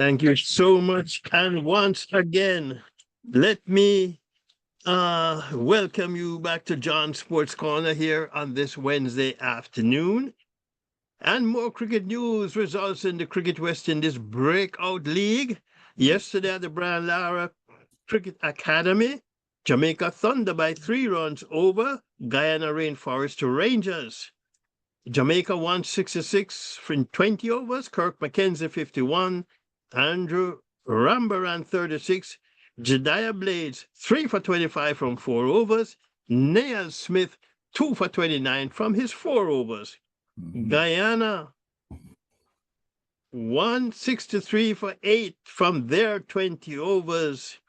Thank you so much. And once again, let me welcome you back to John's Sports Corner here on this Wednesday afternoon. And more cricket news results in the Cricket West Indies Breakout League. Yesterday at the Brian Lara Cricket Academy, Jamaica Thunder by 3 runs over Guyana Rainforest Rangers. Jamaica won 66 from 20 overs, Kirk McKenzie 51, Andrew Rambaran 36, Jediah Blades 3 for 25 from 4 overs, Neil Smith 2 for 29 from his 4 overs. Guyana 163 for 8 from their 20 overs.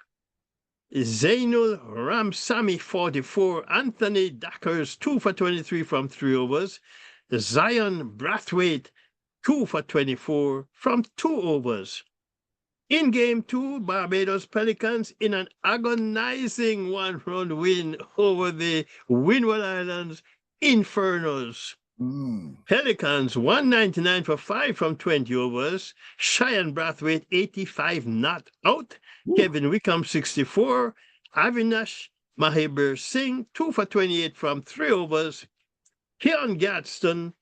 Zainul Ramsami 44, Anthony Dackers 2 for 23 from 3 overs, Zion Brathwaite 2 for 24 from 2 overs. In Game 2, Barbados Pelicans in an agonizing 1-run win over the Windward Islands Infernos. Pelicans 199 for 5 from 20 overs, Cheyenne Brathwaite 85 not out, Kevin Wickham 64, Avinash Mahabir Singh 2 for 28 from 3 overs, Keon Gadsden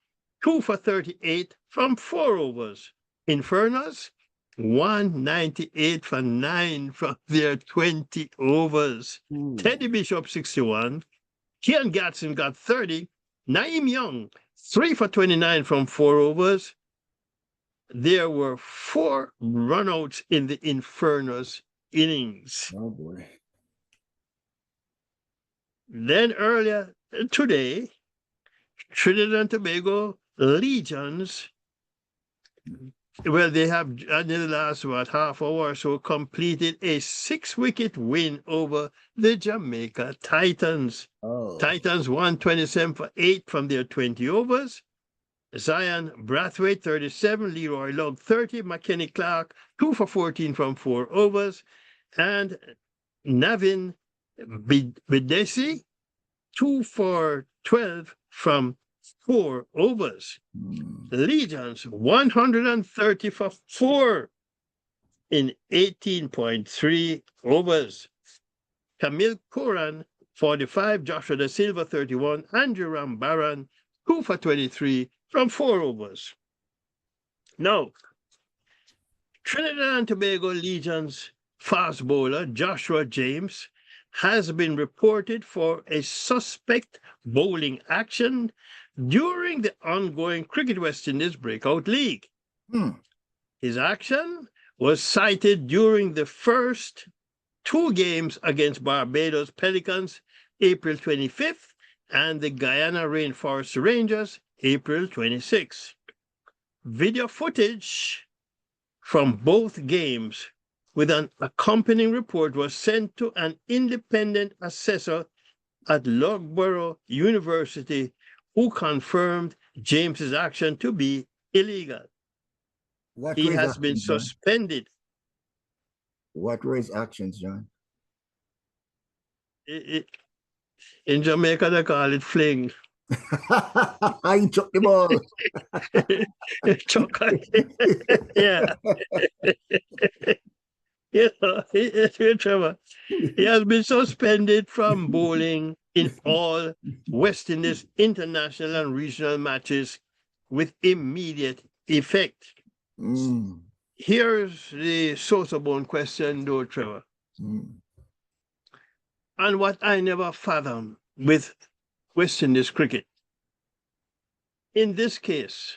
2 for 38 from 4 overs. Infernos 198 for 9 from their 20 overs. Teddy Bishop 61, Keon Gadsden got 30, Naeem Young 3 for 29 from 4 overs. There were 4 runouts in the Infernos innings. Oh boy. Then earlier today, Trinidad and Tobago Legions, well, they have in the last half hour or so completed a 6-wicket win over the Jamaica Titans. Titans 127 for 8 from their 20 overs. Zion Brathwaite 37, Leroy Love 30, McKenny Clark 2 for 14 from 4 overs, and Navin Bidesi 2 for 12 from 4 overs. Legions 130 for 4 in 18.3 overs. Camille Coran 45, Joshua Da Silva 31, Andrew Rambaran 2 for 23 from 4 overs. Now, Trinidad and Tobago Legion's fast bowler Joshua James has been reported for a suspect bowling action during the ongoing Cricket West Indies Breakout League. His action was cited during the first 2 games against Barbados Pelicans, April 25th, and the Guyana Rainforest Rangers, April 26th. Video footage from both games with an accompanying report was sent to an independent assessor at Loughborough University, who confirmed James's action to be illegal. He has been suspended. What were his actions, John? In Jamaica, they call it fling. I took the ball. Yeah. Trevor. He has been suspended from bowling in all West Indies international and regional matches with immediate effect. Here's the SosoBone question, though, Trevor. And what I never fathomed with West Indies cricket. In this case,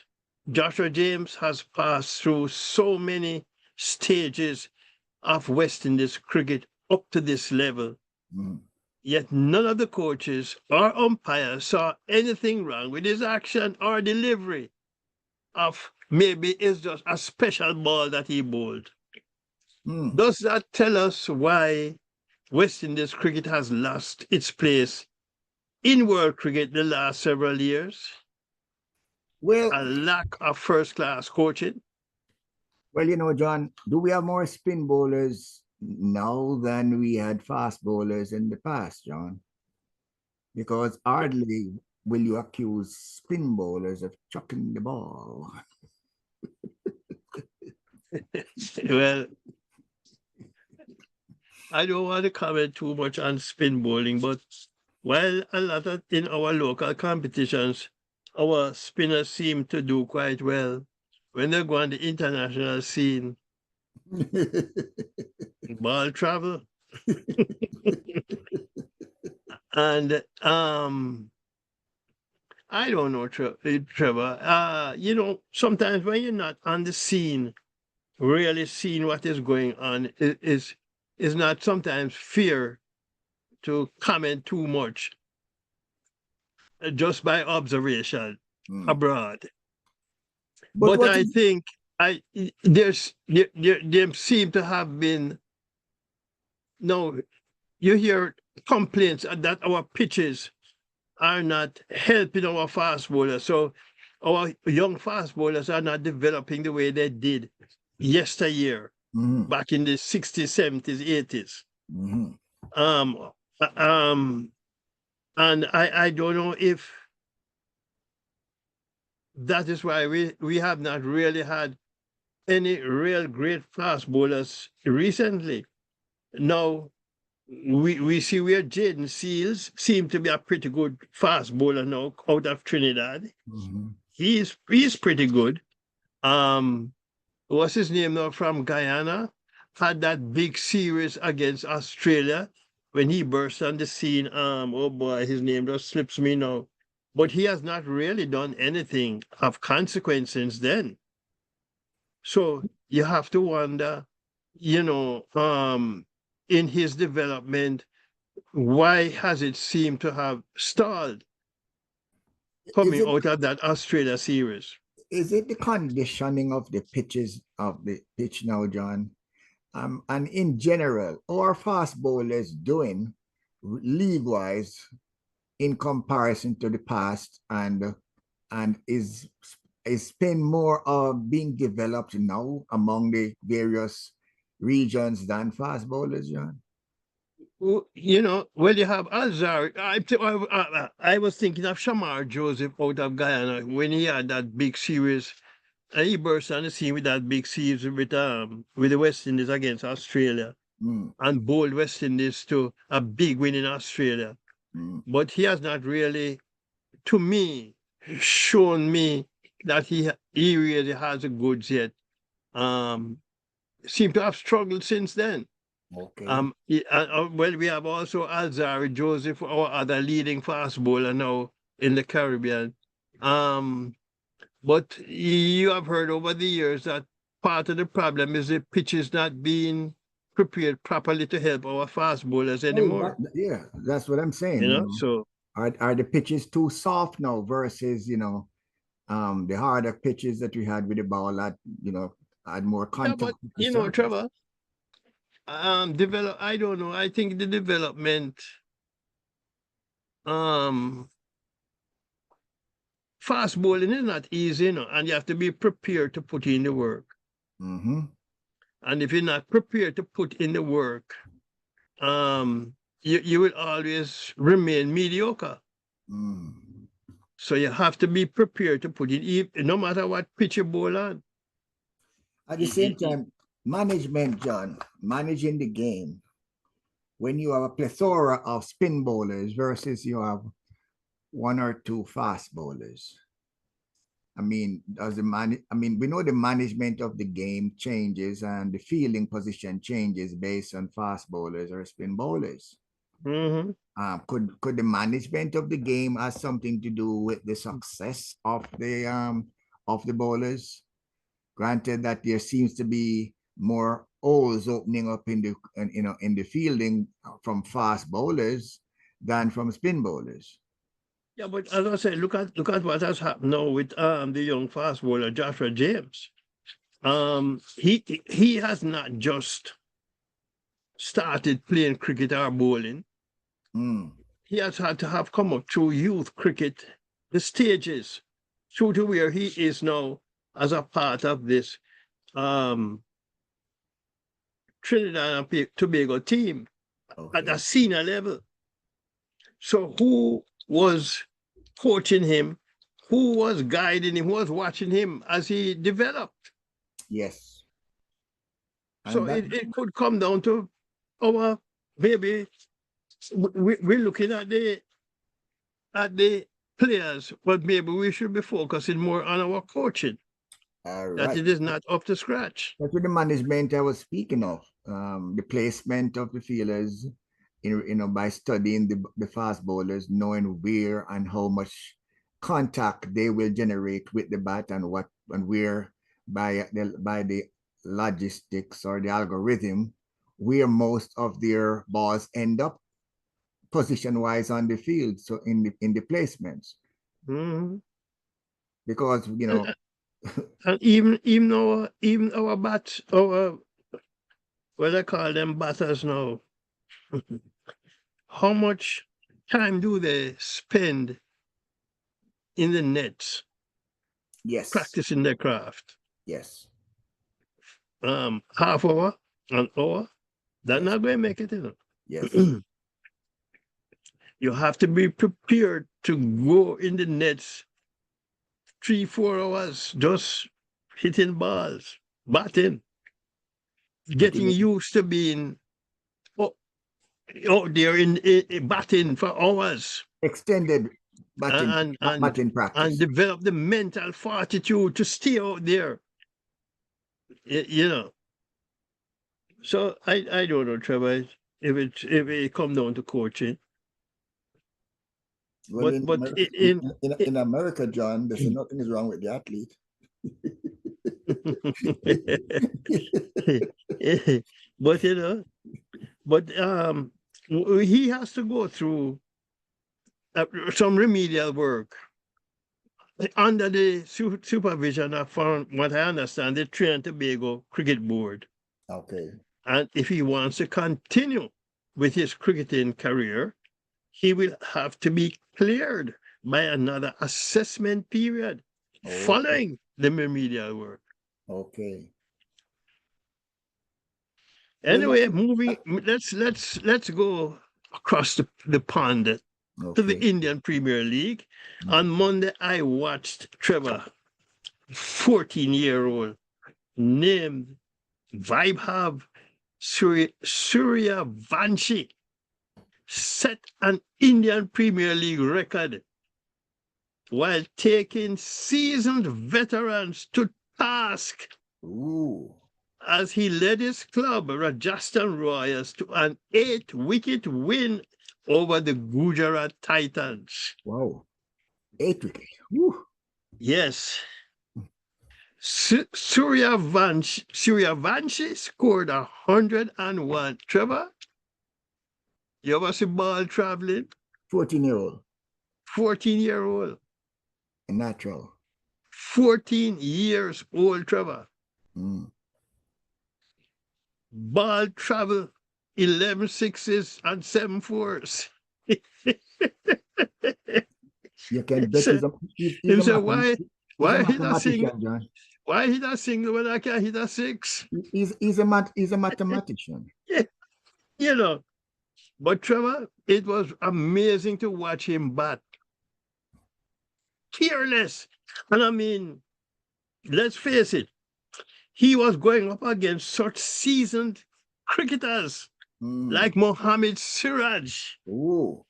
Joshua James has passed through so many stages of West Indies cricket up to this level, yet none of the coaches or umpires saw anything wrong with his action or delivery of maybe it's just a special ball that he bowled. Does that tell us why West Indies cricket has lost its place in world cricket the last several years? Well, a lack of first-class coaching? Well, you know, John, do we have more spin bowlers now than we had fast bowlers in the past, John? Because hardly will you accuse spin bowlers of chucking the ball. Well, I don't want to comment too much on spin bowling, but while a lot of in our local competitions, our spinners seem to do quite well. When they go on the international scene, ball travel. And I don't know, Trevor. Sometimes when you're not on the scene, really seeing what is going on, is not sometimes fear to comment too much just by observation Mm. abroad. But But what I is think there seem to have been no. You hear complaints that our pitches are not helping our fast bowlers. So our young fast bowlers are not developing the way they did yesteryear, Mhm, back in the 60s, 70s, 80s. mhm. Um, um, and I don't know if that is why we have not really had any real great fast bowlers recently. Now, we see where Jaden Seals seemed to be a pretty good fast bowler now out of Trinidad. Mhm. He's pretty good. Um, what's his name now from Guyana? Had that big series against Australia when he burst on the scene. Oh boy, his name just slips me now. But he has not really done anything of consequence since then. So you have to wonder, you know, in his development, why has it seemed to have stalled Is coming it out of that Australia series? is it the conditioning of the pitches of the pitch now, John? And in general, our fast bowlers doing league-wise in comparison to the past, and is spin more of being developed now among the various regions than fast bowlers, John? Well, you have Azar. I was thinking of Shamar Joseph out of Guyana when he had that big series. And he burst on the scene with that big series with the West Indies against Australia Mm, and bowled West Indies to a big win in Australia. mm. But he has not really, to me, shown me that he really has the goods yet. Um, Seem to have struggled since then. Okay. Well, we have also Alzari Joseph, our other leading fast bowler now in the Caribbean. Um, but you have heard over the years that part of the problem is the pitches not being prepared properly to help our fast bowlers Well, anymore. yeah, that's what I'm saying. So Are the pitches too soft now versus the harder pitches that we had with the ball that had more yeah, contact but with the surface? Trevor, develop. I don't know. I think the development, um, fast bowling is not easy, and you have to be prepared to put in the work. Mm-hmm. And if you're not prepared to put in the work, um, you will always remain mediocre. Mm. So you have to be prepared to put in, no matter what pitch you bowl on. At the Y- same y- y- time, management, John, managing the game, when you have a plethora of spin bowlers versus you have one or two fast bowlers. We know the management of the game changes and the fielding position changes based on fast bowlers or spin bowlers. Mhm. Could the management of the game has something to do with the success of the bowlers? Granted that there seems to be more holes opening up in the fielding from fast bowlers than from spin bowlers. Yeah, but as I said, look at what has happened now with the young fast bowler Joshua James. He has not just started playing cricket or bowling. Mm, He has had to have come up through youth cricket, the stages, through to where he is now as a part of this um, Trinidad and Tobago team at a okay. senior level. So who was coaching him? Who was guiding him? Who was watching him as he developed? Yes. So And that it could come down to our maybe we're looking at the players, but maybe we should be focusing more on our coaching. all That right. it is not up to scratch. That's with the management I was speaking of. The placement of the fielders, by studying the fast bowlers, knowing where and how much contact they will generate with the bat and what and where by the logistics or the algorithm where most of their balls end up position wise on the field. So in the placements, Mhm. because And even our bats, our what I call them batters now, how much time do they spend in the nets yes, practicing their craft? yes, Half hour, an hour. That's yes, not going to make it, you yes. know. You have to be prepared to go in the nets 3-4 hours just hitting balls, batting, getting Putting it used to being out, out there in batting for hours extended and and batting and practice. develop the mental fortitude to stay out there. You know. So I don't know, Trevor, if it come down to coaching, Well, but in but America, in America, John, they say nothing is wrong with the athlete. but he has to go through some remedial work under the supervision of, from what I understand, the Trinidad and Tobago Cricket Board. Okay. And if he wants to continue with his cricketing career, he will have to be cleared by another assessment period Okay. following the remedial work. Okay. Well, Anyway, moving, let's go across the pond to the okay. Indian Premier League. Mm. On Monday, I watched Trevor, 14-year-old, named Vaibhav Suryavanshi, set an Indian Premier League record while taking seasoned veterans to task Ooh. as he led his club, Rajasthan Royals, to an 8-wicket win over the Gujarat Titans. Wow. 8 wicket. Woo. Yes, Suryavanshi scored 101. Trevor, you ever see ball traveling? 14-year-old. 14-year-old. Natural. 14 years old, Trevor. Mm. Ball travel 11 sixes and 7 fours. You can bet So, he's he a said, why hit a single? mathematician, John. Why hit a single when I can hit a six? He's a mathematician. You know, but Trevor, it was amazing to watch him bat. Fearless. And I mean, let's face it, he was going up against such seasoned cricketers Mm. like Mohammad Siraj, Ooh.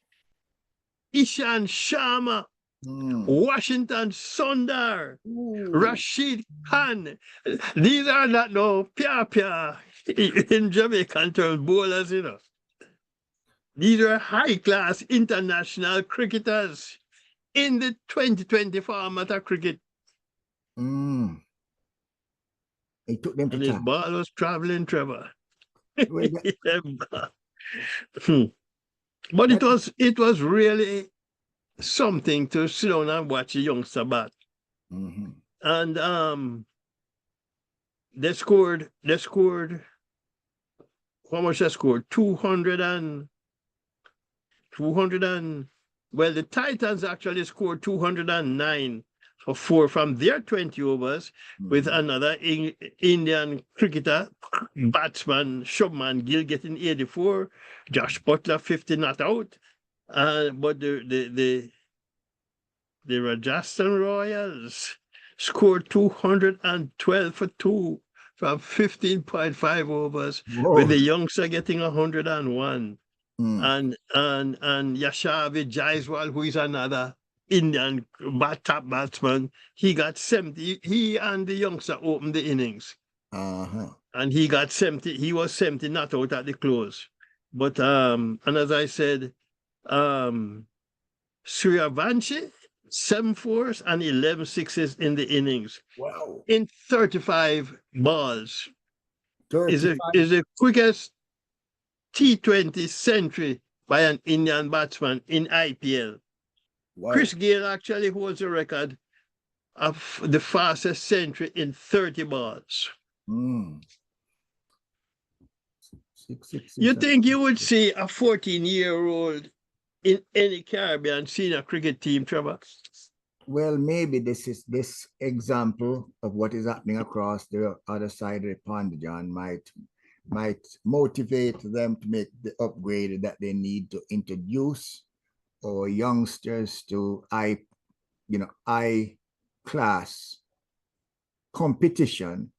Ishan Sharma, Mm. Washington Sundar, Ooh. Rashid Khan. These are not no pia in Jamaican terms, bowlers, you know. These are high-class international cricketers in the 2020 format of cricket. Mm. He took them to And his task. ball was traveling, Trevor. Well, But that, it was really something to sit down and watch a youngster bat. mhm. And they scored how much they scored? 200 and well, the Titans actually scored 209 for 4 from their 20 overs with Mhm. another Indian cricketer, batsman Shubman Gill getting 84, Josh Butler 50 not out. But the Rajasthan Royals scored 212 for 2 from 15.5 overs, with Whoa. the youngster getting 101. Mm. And Yashavi Jaiswal, who is another Indian top batsman, he got 70. He and the youngster opened the innings. Uh-huh. And he got 70. He was 70 not out at the close. But and as I said, Suryavanshi, 7 fours and 11 sixes in the innings Wow. in 35 balls. Is 35. the quickest T20 century by an Indian batsman in IPL. Wow. Chris Gayle actually holds the record of the fastest century in 30 balls. Mm. 666. You think you would see a 14-year-old in any Caribbean senior cricket team, Trevor? Well, maybe this is this example of what is happening across the other side of the pond, John, might motivate them to make the upgrade that they need to introduce our youngsters to high class competition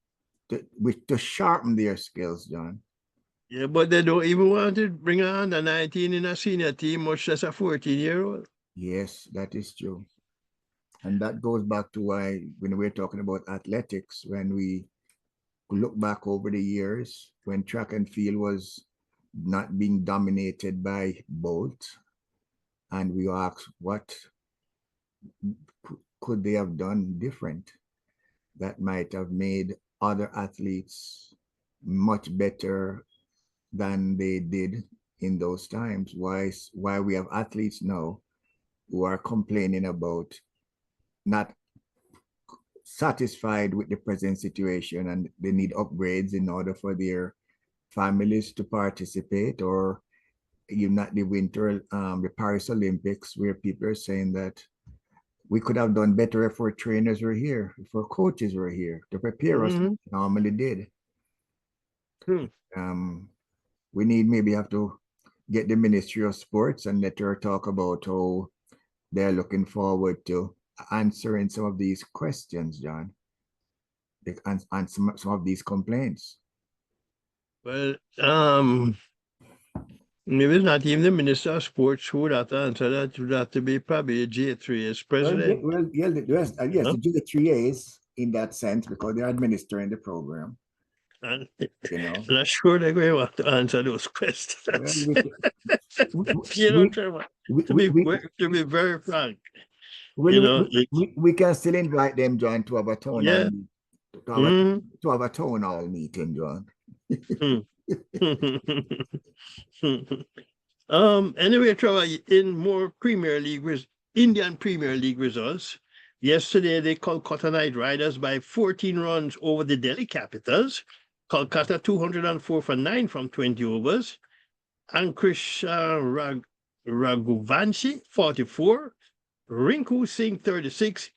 to sharpen their skills, John. Yeah, but they don't even want to bring a under 19 in a senior team, much less a 14-year-old. Yes, that is true. And that goes back to why when we're talking about athletics, when we look back over the years, when track and field was not being dominated by both, and we ask what could they have done different that might have made other athletes much better than they did in those times. Why we have athletes now who are complaining about not satisfied with the present situation and they need upgrades in order for their families to participate, or not the the Paris Olympics, where people are saying that we could have done better if our trainers were here, if our coaches were here to prepare us like they normally did. We maybe have to get the Ministry of Sports and let her talk about how they're looking forward to answering some of these questions, John, and some of these complaints. Well, maybe it's not even the Minister of Sports who would have to answer that. It would have to be probably a J3 as president. Yes, the J3As in that sense, because they're administering the program. And You know, I'm not sure they're going to want to answer those questions. well, You know, Trevor, to be very frank, we can still invite them, John, to have a town hall meeting, to have a town hall meeting, John. Anyway, Trevor, in more Indian Premier League results, yesterday the Kolkata Knight Riders by 14 runs over the Delhi Capitals. Kolkata 204 for 9 from 20 overs. Ankush Raghuvanshi 44. Rinku Singh 36.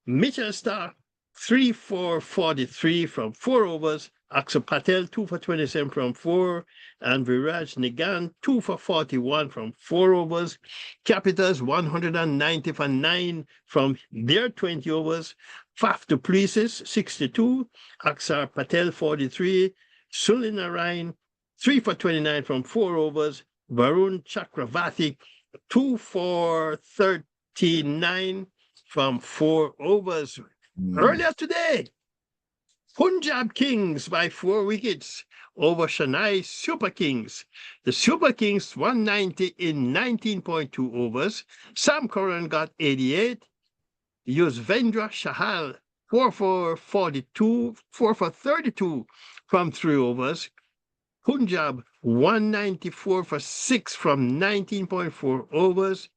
Mitchell Stark 3 for 43 from 4 overs. Akshar Patel 2 for 27 from 4, and Viraj Nigan 2 for 41 from 4 overs. Capitals 190 for 9 from their 20 overs. Faf du Plessis 62, Akshar Patel 43, Sunil Narayan 3 for 29 from 4 overs. Varun Chakravarti 2 for 39 from 4 overs. Earlier today, Punjab Kings by 4 wickets over Chennai Super Kings. The Super Kings 190 in 19.2 overs. Sam Curran got 88. Yuzvendra Chahal 4 for 32 from 3 overs. Punjab 194 for 6 from 19.4 overs.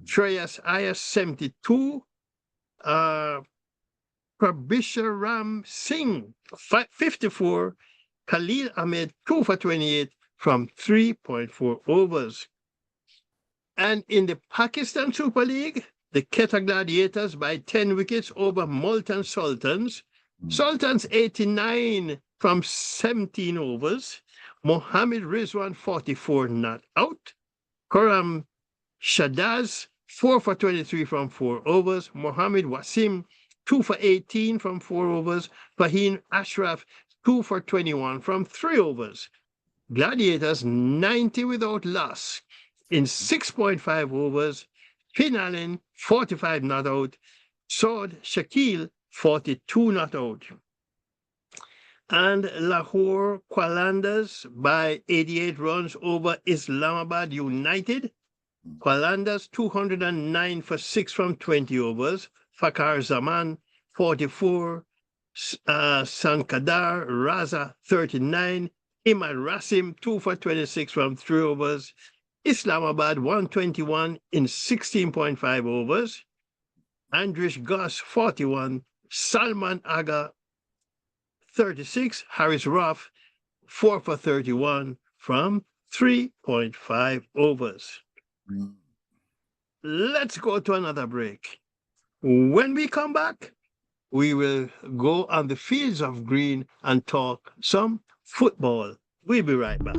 Shreyas Iyer 72. Prabhisharam Singh, 54, Khalil Ahmed, 2 for 28 from 3.4 overs. And in the Pakistan Super League, the Quetta Gladiators by 10 wickets over Multan Sultans. Sultans 89 from 17 overs. Mohammed Rizwan, 44, not out. Khurram Shadaz, 4 for 23 from 4 overs. Mohammed Wasim, 2 for 18 from 4 overs. Fahim Ashraf, 2 for 21 from 3 overs. Gladiators 90 without loss in 6.5 overs. Finn Allen 45 not out. Saud Shakil 42 not out. And Lahore Qalandars by 88 runs over Islamabad United. Qalandars 209 for 6 from 20 overs. Fakhar Zaman 44. Sankadar Raza 39. Imad Rasim 2 for 26 from 3 overs. Islamabad 121 in 16.5 overs. Andrish Goss 41. Salman Aga 36. Harris Ruff 4 for 31 from 3.5 overs. Let's go to another break. When we come back, we will go on the fields of green and talk some football. We'll be right back.